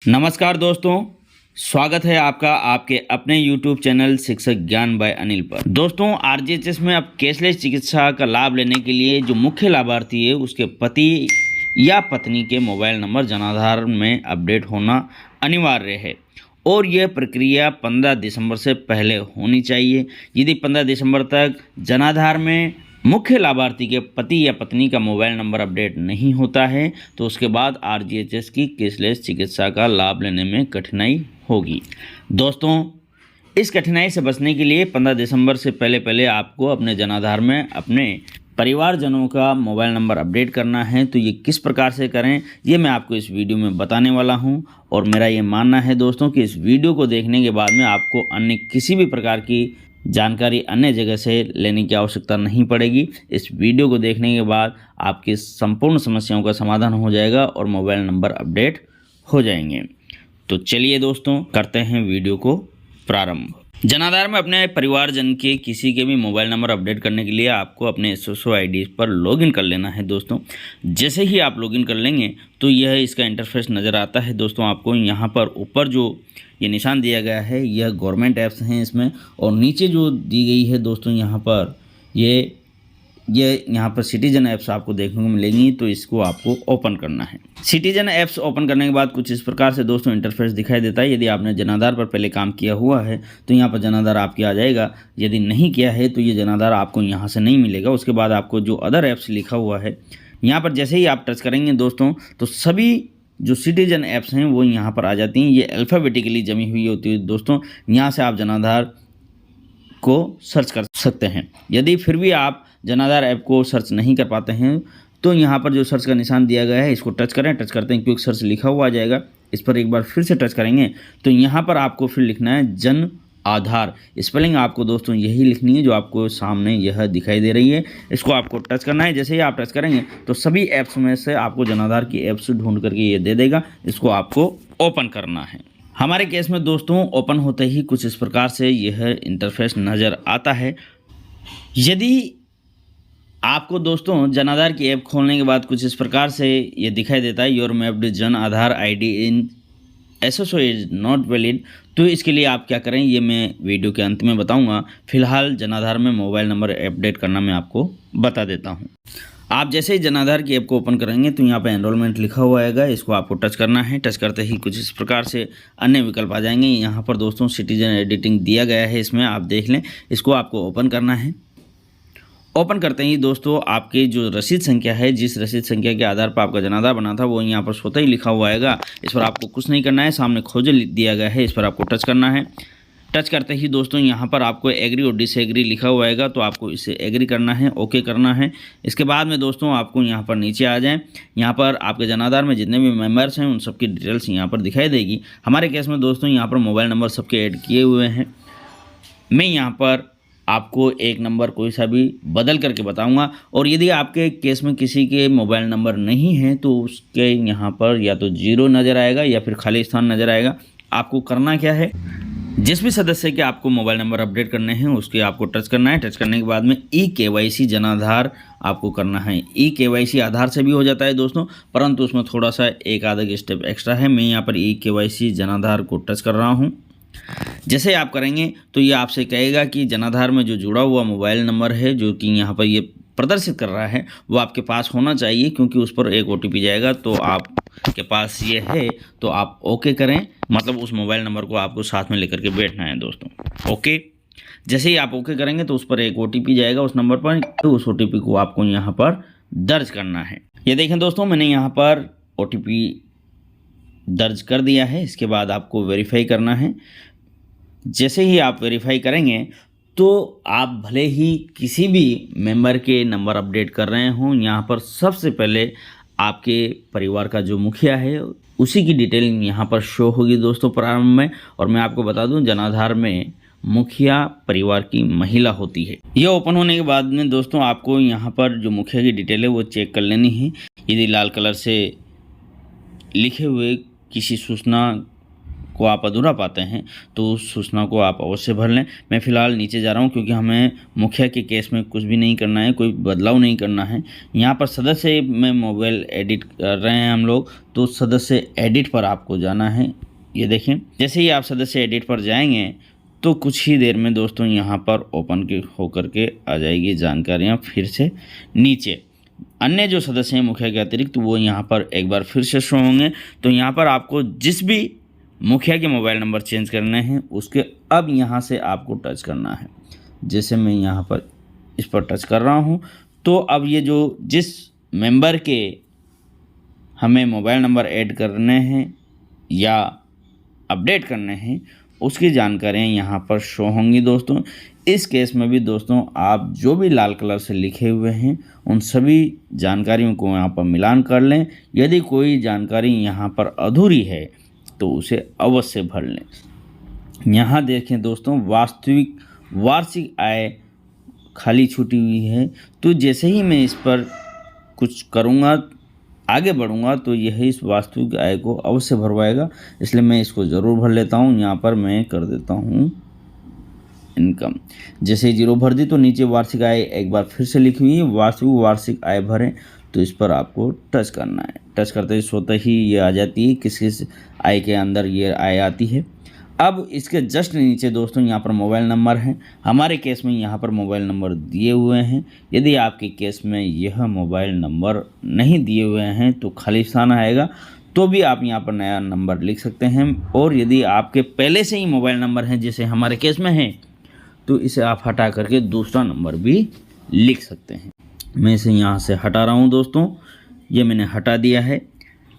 नमस्कार दोस्तों, स्वागत है आपका आपके अपने YouTube चैनल शिक्षक ज्ञान बाय अनिल पर। दोस्तों, आरजीएचएस में अब कैशलेस चिकित्सा का लाभ लेने के लिए जो मुख्य लाभार्थी है उसके पति या पत्नी के मोबाइल नंबर जनाधार में अपडेट होना अनिवार्य है और यह प्रक्रिया 15 दिसंबर से पहले होनी चाहिए। यदि 15 दिसंबर तक जनाधार में मुख्य लाभार्थी के पति या पत्नी का मोबाइल नंबर अपडेट नहीं होता है तो उसके बाद आरजीएचएस की कैशलेस चिकित्सा का लाभ लेने में कठिनाई होगी। दोस्तों, इस कठिनाई से बचने के लिए 15 दिसंबर से पहले आपको अपने जनाधार में अपने परिवारजनों का मोबाइल नंबर अपडेट करना है। तो ये किस प्रकार से करें ये मैं आपको इस वीडियो में बताने वाला हूं और मेरा ये मानना है दोस्तों कि इस वीडियो को देखने के बाद में आपको अन्य किसी भी प्रकार की जानकारी अन्य जगह से लेने की आवश्यकता नहीं पड़ेगी। इस वीडियो को देखने के बाद आपकी संपूर्ण समस्याओं का समाधान हो जाएगा और मोबाइल नंबर अपडेट हो जाएंगे। तो चलिए दोस्तों, करते हैं वीडियो को प्रारंभ। जनाधार में अपने परिवारजन के किसी के भी मोबाइल नंबर अपडेट करने के लिए आपको अपने एसएसओ आईडी पर लॉगिन कर लेना है। दोस्तों, जैसे ही आप लॉगिन कर लेंगे तो यह इसका इंटरफेस नज़र आता है। दोस्तों, आपको यहाँ पर ऊपर जो ये निशान दिया गया है यह गवर्नमेंट ऐप्स हैं इसमें, और नीचे जो दी गई है दोस्तों यहाँ पर ये यहाँ पर सिटीजन ऐप्स आपको देखने को मिलेंगी। तो इसको आपको ओपन करना है। सिटीजन ऐप्स ओपन करने के बाद कुछ इस प्रकार से दोस्तों इंटरफेस दिखाई देता है। यदि आपने जनाधार पर पहले काम किया हुआ है तो यहाँ पर जनाधार आपके आ जाएगा। यदि नहीं किया है तो ये जनाधार आपको यहाँ से नहीं मिलेगा। उसके बाद आपको जो अदर ऐप्स लिखा हुआ है यहाँ पर जैसे ही आप टच करेंगे दोस्तों तो सभी जो सिटीजन ऐप्स हैं वो यहाँ पर आ जाती हैं। ये अल्फ़ाबेटिकली जमी हुई होती है दोस्तों। यहाँ से आप जनाधार को सर्च कर सकते हैं। यदि फिर भी आप जनाधार ऐप को सर्च नहीं कर पाते हैं तो यहाँ पर जो सर्च का निशान दिया गया है इसको टच करें। टच करते हैं क्विक सर्च लिखा हुआ आ जाएगा। इस पर एक बार फिर से टच करेंगे तो यहाँ पर आपको फिर लिखना है जन आधार। स्पेलिंग आपको दोस्तों यही लिखनी है जो आपको सामने यह दिखाई दे रही है। इसको आपको टच करना है। जैसे ही आप टच करेंगे तो सभी ऐप्स में से आपको जनाधार की ऐप्स ढूंढ करके ये दे देगा। इसको आपको ओपन करना है। हमारे केस में दोस्तों ओपन होते ही कुछ इस प्रकार से यह इंटरफेस नज़र आता है। यदि आपको दोस्तों जनाधार की ऐप खोलने के बाद कुछ इस प्रकार से ये दिखाई देता है your mapped Jan Aadhaar ID in SSO is not valid, तो इसके लिए आप क्या करें ये मैं वीडियो के अंत में बताऊंगा। फिलहाल जनाधार में मोबाइल नंबर अपडेट करना मैं आपको बता देता हूं। आप जैसे ही जनाधार की ऐप को ओपन करेंगे तो यहाँ पर एनरोलमेंट लिखा हुआ आएगा। इसको आपको टच करना है। टच करते ही कुछ इस प्रकार से अन्य विकल्प आ जाएंगे। यहाँ पर दोस्तों सिटीजन एडिटिंग दिया गया है, इसमें आप देख लें। इसको आपको ओपन करना है। ओपन करते ही दोस्तों आपकी जो रसीद संख्या है, जिस रसीद संख्या के आधार पर आपका जनाधार बना था वो यहाँ पर स्वतः ही लिखा हुआ आएगा। इस पर आपको कुछ नहीं करना है। सामने खोज दिया गया है, इस पर आपको टच करना है। टच करते ही दोस्तों यहाँ पर आपको एग्री और डिसएग्री लिखा हुआ आएगा, तो आपको इसे एग्री करना है, ओके करना है। इसके बाद में दोस्तों आपको यहाँ पर नीचे आ जाएं। यहाँ पर आपके जनाधार में जितने भी मेंबर्स हैं उन सबकी डिटेल्स यहाँ पर दिखाई देगी। हमारे केस में दोस्तों यहाँ पर मोबाइल नंबर सबके ऐड किए हुए हैं। मैं यहाँ पर आपको एक नंबर कोई सा भी बदल करके बताऊंगा, और यदि आपके केस में किसी के मोबाइल नंबर नहीं है तो उसके यहाँ पर या तो 0 नज़र आएगा या फिर खाली स्थान नज़र आएगा। आपको करना क्या है, जिस भी सदस्य के आपको मोबाइल नंबर अपडेट करने हैं उसके आपको टच करना है। टच करने के बाद में ई-केवाईसी जनाधार आपको करना है। ई-केवाईसी आधार से भी हो जाता है दोस्तों, परंतु उसमें थोड़ा सा एक आधा स्टेप एक्स्ट्रा है। मैं यहाँ पर ई-केवाईसी जनाधार को टच कर रहा हूँ। जैसे आप करेंगे तो ये आपसे कहेगा कि जनाधार में जो जुड़ा हुआ मोबाइल नंबर है जो कि यहाँ पर ये प्रदर्शित कर रहा है वो आपके पास होना चाहिए, क्योंकि उस पर एक ओटीपी जाएगा। तो आपके पास ये है तो आप ओके करें, मतलब उस मोबाइल नंबर को आपको साथ में लेकर के बैठना है दोस्तों। ओके, जैसे ही आप ओके करेंगे तो उस पर एक ओटीपी जाएगा उस नंबर पर, तो उस ओटीपी को आपको यहाँ पर दर्ज करना है। ये देखें दोस्तों, मैंने यहाँ पर ओटीपी दर्ज कर दिया है। इसके बाद आपको वेरीफाई करना है। जैसे ही आप वेरीफाई करेंगे तो आप भले ही किसी भी मेंबर के नंबर अपडेट कर रहे हों, यहाँ पर सबसे पहले आपके परिवार का जो मुखिया है उसी की डिटेल यहाँ पर शो होगी दोस्तों प्रारंभ में। और मैं आपको बता दूं जनाधार में मुखिया परिवार की महिला होती है। ये ओपन होने के बाद में दोस्तों आपको यहाँ पर जो मुखिया की डिटेल है वो चेक कर लेनी है। यदि लाल कलर से लिखे हुए किसी सूचना को आप अधूरा पाते हैं तो उस सूचना को आप अवश्य भर लें। मैं फ़िलहाल नीचे जा रहा हूं क्योंकि हमें मुखिया के केस में कुछ भी नहीं करना है, कोई बदलाव नहीं करना है। यहाँ पर सदस्य में मोबाइल एडिट कर रहे हैं हम लोग, तो सदस्य एडिट पर आपको जाना है। ये देखें, जैसे ही आप सदस्य एडिट पर जाएंगे तो कुछ ही देर में दोस्तों यहाँ पर ओपन के होकर के आ जाएगी जानकारियाँ फिर से नीचे। अन्य जो सदस्य हैं मुखिया के अतिरिक्त वो यहाँ पर एक बार फिर से शो होंगे। तो यहाँ पर आपको जिस भी मुखिया के मोबाइल नंबर चेंज करने हैं उसके अब यहाँ से आपको टच करना है। जैसे मैं यहाँ पर इस पर टच कर रहा हूँ तो अब ये जो जिस मेंबर के हमें मोबाइल नंबर ऐड करने हैं या अपडेट करने हैं उसकी जानकारियाँ यहाँ पर शो होंगी दोस्तों। इस केस में भी दोस्तों आप जो भी लाल कलर से लिखे हुए हैं उन सभी जानकारियों को यहाँ पर मिलान कर लें। यदि कोई जानकारी यहाँ पर अधूरी है तो उसे अवश्य भर लें। यहाँ देखें दोस्तों, वास्तविक वार्षिक आय खाली छूटी हुई है। तो जैसे ही मैं इस पर कुछ करूँगा, आगे बढ़ूंगा, तो यह इस वास्तविक आय को अवश्य भरवाएगा, इसलिए मैं इसको ज़रूर भर लेता हूं। यहाँ पर मैं कर देता हूं इनकम। जैसे ही 0 भर दी तो नीचे वार्षिक आय एक बार फिर से लिखी हुई है, वार्षिक आय भरें, तो इस पर आपको टच करना है। टच करते ही स्वतः ही ये आ जाती है किस किस आय के अंदर ये आय आती है। अब इसके जस्ट नीचे दोस्तों यहाँ पर मोबाइल नंबर हैं। हमारे केस में यहाँ पर मोबाइल नंबर दिए हुए हैं। यदि आपके केस में यह मोबाइल नंबर नहीं दिए हुए हैं तो खाली स्थान आएगा, तो भी आप यहाँ पर नया नंबर लिख सकते हैं। और यदि आपके पहले से ही मोबाइल नंबर हैं जैसे हमारे केस में है तो इसे आप हटा करके दूसरा नंबर भी लिख सकते हैं। मैं इसे यहाँ से हटा रहा हूँ दोस्तों, ये मैंने हटा दिया है।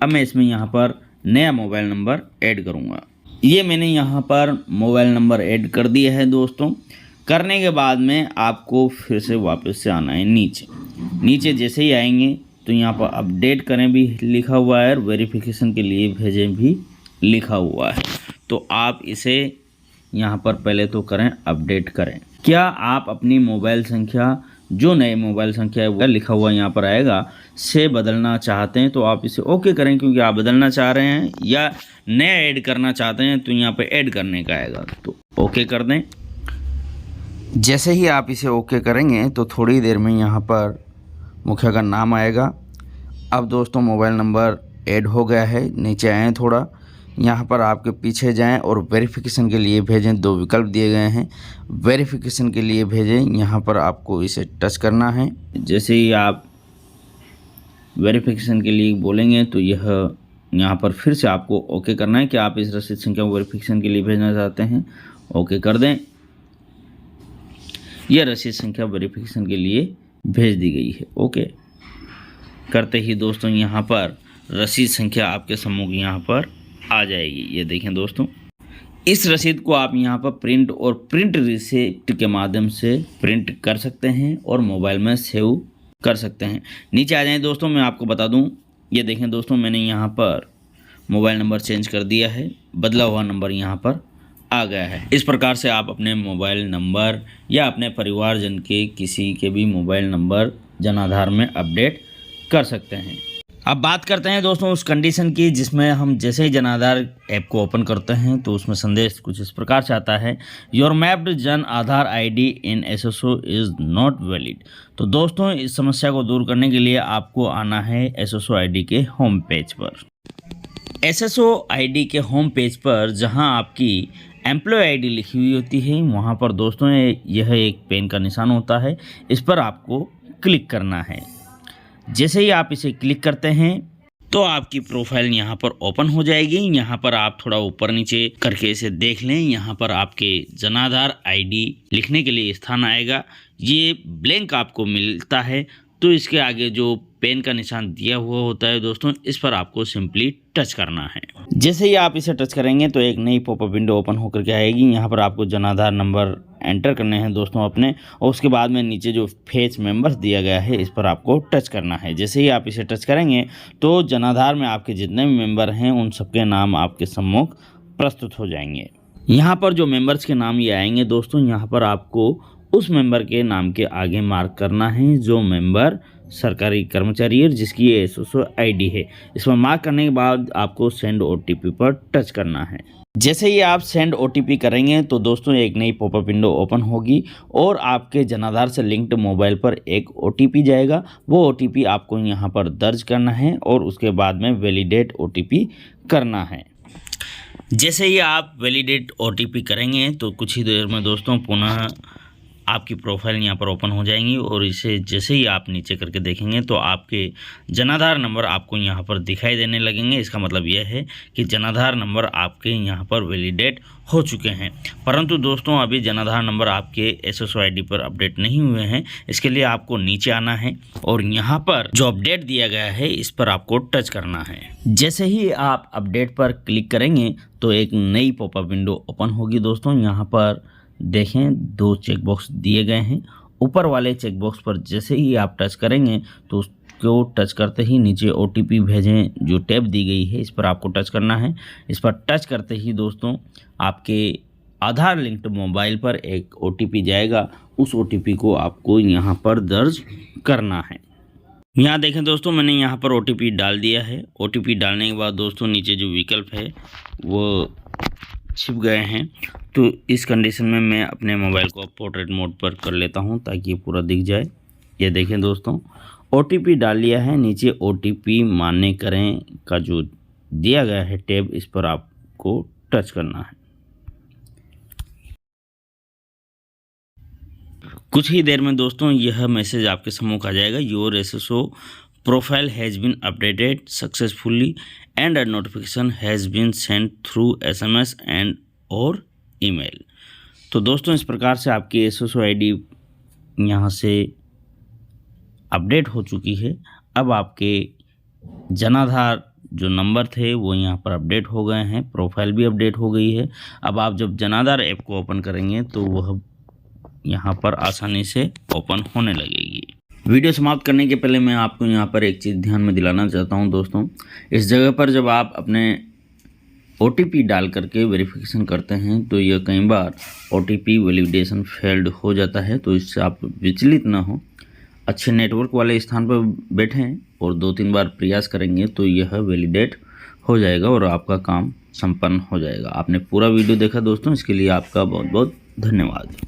अब मैं इसमें यहाँ पर नया मोबाइल नंबर ऐड करूँगा। ये मैंने यहाँ पर मोबाइल नंबर ऐड कर दिया है दोस्तों। करने के बाद में आपको फिर से वापस से आना है नीचे जैसे ही आएंगे तो यहाँ पर अपडेट करें भी लिखा हुआ है और वेरिफिकेशन के लिए भेजें भी लिखा हुआ है। तो आप इसे यहाँ पर पहले तो करें, अपडेट करें। क्या आप अपनी मोबाइल संख्या, जो नए मोबाइल संख्या है वो लिखा हुआ यहाँ पर आएगा, से बदलना चाहते हैं तो आप इसे ओके करें, क्योंकि आप बदलना चाह रहे हैं। या नया ऐड करना चाहते हैं तो यहाँ पे ऐड करने का आएगा, तो ओके कर दें। जैसे ही आप इसे ओके करेंगे तो थोड़ी देर में यहाँ पर मुखिया का नाम आएगा। अब दोस्तों मोबाइल नंबर ऐड हो गया है। नीचे आएँ थोड़ा, यहाँ पर आपके पीछे जाएं और वेरिफिकेशन के लिए भेजें। 2 विकल्प दिए गए हैं, वेरिफिकेशन के लिए भेजें, यहाँ पर आपको इसे टच करना है। जैसे ही आप वेरिफिकेशन के लिए बोलेंगे तो यह यहाँ पर फिर से आपको ओके करना है कि आप इस रसीद संख्या को वेरिफिकेशन के लिए भेजना चाहते हैं। ओके कर दें। यह रसीद संख्या वेरिफिकेशन के लिए भेज दी गई है। ओके करते ही दोस्तों यहाँ पर रसीद संख्या आपके सम्मुख यहाँ पर आ जाएगी। ये देखें दोस्तों, इस रसीद को आप यहाँ पर प्रिंट और प्रिंट रिसिप्ट के माध्यम से प्रिंट कर सकते हैं और मोबाइल में सेव कर सकते हैं। नीचे आ जाएं दोस्तों, मैं आपको बता दूं, ये देखें दोस्तों, मैंने यहाँ पर मोबाइल नंबर चेंज कर दिया है, बदला हुआ नंबर यहाँ पर आ गया है। इस प्रकार से आप अपने मोबाइल नंबर या अपने परिवारजन के किसी के भी मोबाइल नंबर जन आधार में अपडेट कर सकते हैं। अब बात करते हैं दोस्तों उस कंडीशन की जिसमें हम जैसे ही जन आधार ऐप को ओपन करते हैं तो उसमें संदेश कुछ इस प्रकार से आता है, your mapped Jan Aadhaar ID in SSO is not valid. तो दोस्तों इस समस्या को दूर करने के लिए आपको आना है SSO ID के होम पेज पर। SSO ID के होम पेज पर जहां आपकी एम्प्लॉय ID लिखी हुई होती है वहां पर दोस्तों यह एक पेन का निशान होता है, इस पर आपको क्लिक करना है। जैसे ही आप इसे क्लिक करते हैं तो आपकी प्रोफाइल यहाँ पर ओपन हो जाएगी। यहाँ पर आप थोड़ा ऊपर नीचे करके इसे देख लें, यहाँ पर आपके जनाधार ID लिखने के लिए स्थान आएगा। ये ब्लैंक आपको मिलता है तो इसके आगे जो पेन का निशान दिया हुआ होता है दोस्तों, इस पर आपको सिंपली टच करना है। जैसे ही आप इसे टच करेंगे तो एक नई पॉपअप विंडो ओपन होकर के आएगी। यहाँ पर आपको जनाधार नंबर एंटर करने हैं दोस्तों अपने, और उसके बाद में नीचे जो फेच मेंबर्स दिया गया है इस पर आपको टच करना है। जैसे ही आप इसे टच करेंगे तो जनाधार में आपके जितने भी मेंबर हैं उन सबके नाम आपके सम्मुख प्रस्तुत हो जाएंगे। यहाँ पर जो मेंबर्स के नाम ये आएंगे दोस्तों, यहाँ पर आपको उस मेंबर के नाम के आगे मार्क करना है जो मेंबर सरकारी कर्मचारी है जिसकी ये एसएसओ आईडी है। इस पर मार्क करने के बाद आपको सेंड ओटीपी पर टच करना है। जैसे ही आप सेंड ओटीपी करेंगे तो दोस्तों एक नई पॉपअप विंडो ओपन होगी और आपके जनाधार से लिंक्ड मोबाइल पर एक ओटीपी जाएगा। वो ओटीपी आपको यहाँ पर दर्ज करना है और उसके बाद में वैलिडेट ओटीपी करना है। जैसे ही आप वैलिडेट ओटीपी करेंगे तो कुछ ही देर में दोस्तों पुनः आपकी प्रोफाइल यहाँ पर ओपन हो जाएंगी और इसे जैसे ही आप नीचे करके देखेंगे तो आपके जनाधार नंबर आपको यहाँ पर दिखाई देने लगेंगे। इसका मतलब यह है कि जनाधार नंबर आपके यहाँ पर वैलिडेट हो चुके हैं। परंतु दोस्तों अभी जनाधार नंबर आपके एसएसओ आईडी पर अपडेट नहीं हुए हैं। इसके लिए आपको नीचे आना है और यहाँ पर जो अपडेट दिया गया है इस पर आपको टच करना है। जैसे ही आप अपडेट पर क्लिक करेंगे तो एक नई पॉपअप विंडो ओपन होगी। दोस्तों यहाँ पर देखें 2 चेकबॉक्स दिए गए हैं। ऊपर वाले चेकबॉक्स पर जैसे ही आप टच करेंगे तो उसको टच करते ही नीचे ओटीपी भेजें जो टैब दी गई है इस पर आपको टच करना है। इस पर टच करते ही दोस्तों आपके आधार लिंक्ड मोबाइल पर एक ओटीपी जाएगा। उस ओटीपी को आपको यहाँ पर दर्ज करना है। यहाँ देखें दोस्तों मैंने यहाँ पर ओटीपी डाल दिया है। ओटीपी डालने के बाद दोस्तों नीचे जो विकल्प है वो छिप गए हैं। तो इस कंडीशन में मैं अपने मोबाइल को पोर्ट्रेट मोड पर कर लेता हूं ताकि ये पूरा दिख जाए। ये देखें दोस्तों ओटीपी डाल लिया है। नीचे ओटीपी मान्य करें का जो दिया गया है टैब इस पर आपको टच करना है। कुछ ही देर में दोस्तों यह मैसेज आपके सम्मुख आ जाएगा। Your SSO profile has been updated successfully and a notification has been send through SMS and और ईमेल। तो दोस्तों इस प्रकार से आपकी एसएसओ आईडी यहाँ से अपडेट हो चुकी है। अब आपके जनाधार जो नंबर थे वो यहाँ पर अपडेट हो गए हैं। प्रोफाइल भी अपडेट हो गई है। अब आप जब जनाधार ऐप को ओपन करेंगे तो वह यहाँ पर आसानी से ओपन होने लगेगी। वीडियो समाप्त करने के पहले मैं आपको यहाँ पर एक चीज़ ध्यान में दिलाना चाहता हूँ दोस्तों। इस जगह पर जब आप अपने ओटीपी डाल करके वेरिफिकेशन करते हैं तो यह कई बार ओटीपी वैलिडेशन फेल्ड हो जाता है। तो इससे आप विचलित ना हो, अच्छे नेटवर्क वाले स्थान पर बैठें और 2-3 बार प्रयास करेंगे तो यह वैलिडेट हो जाएगा और आपका काम संपन्न हो जाएगा। आपने पूरा वीडियो देखा दोस्तों, इसके लिए आपका बहुत बहुत धन्यवाद।